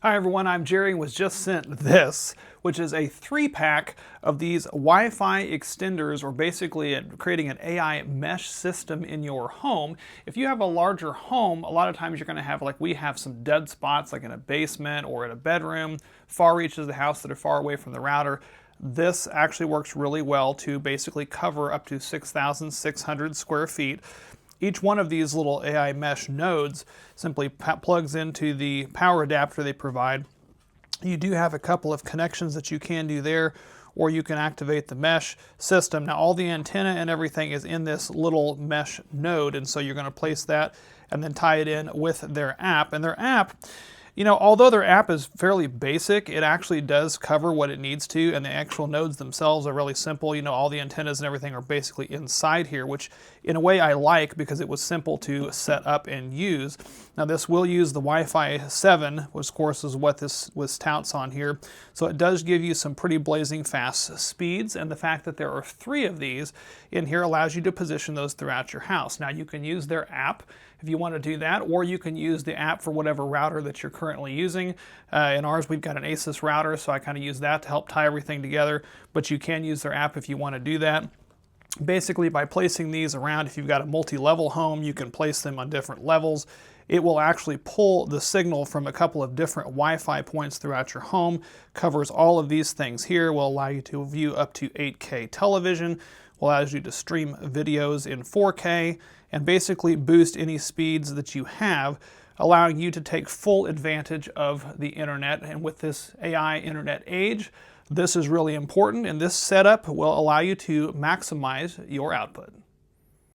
Hi everyone, I'm Jerry and was just sent this, which is a 3-pack of these Wi-Fi extenders, or basically creating an AI mesh system in your home. If you have a larger home, a lot of times you're going to have, like we have, some dead spots like in a basement or in a bedroom, far reaches of the house that are far away from the router. This actually works really well to basically cover up to 6,600 square feet. Each one of these little AI mesh nodes simply plugs into the power adapter they provide. You do have a couple of connections that you can do there, or you can activate the mesh system. Now all the antenna and everything is in this little mesh node, and so you're going to place that and then tie it in with their app. And their app, although their app is fairly basic, it actually does cover what it needs to, and the actual nodes themselves are really simple. All the antennas and everything are basically inside here, which in a way I like because it was simple to set up and use. Now this will use the Wi-Fi 7, which of course is what this was touts on here. So it does give you some pretty blazing fast speeds, and the fact that there are 3 of these in here allows you to position those throughout your house. Now you can use their app if you want to do that, or you can use the app for whatever router that you're currently using. In ours, we've got an Asus router, so I kind of use that to help tie everything together, but you can use their app if you want to do that. Basically, by placing these around, if you've got a multi-level home, you can place them on different levels. It will actually pull the signal from a couple of different Wi-Fi points throughout your home, covers all of these things here, will allow you to view up to 8K television, allows you to stream videos in 4K, and basically boost any speeds that you have, allowing you to take full advantage of the internet. And with this AI internet age, this is really important, and this setup will allow you to maximize your output.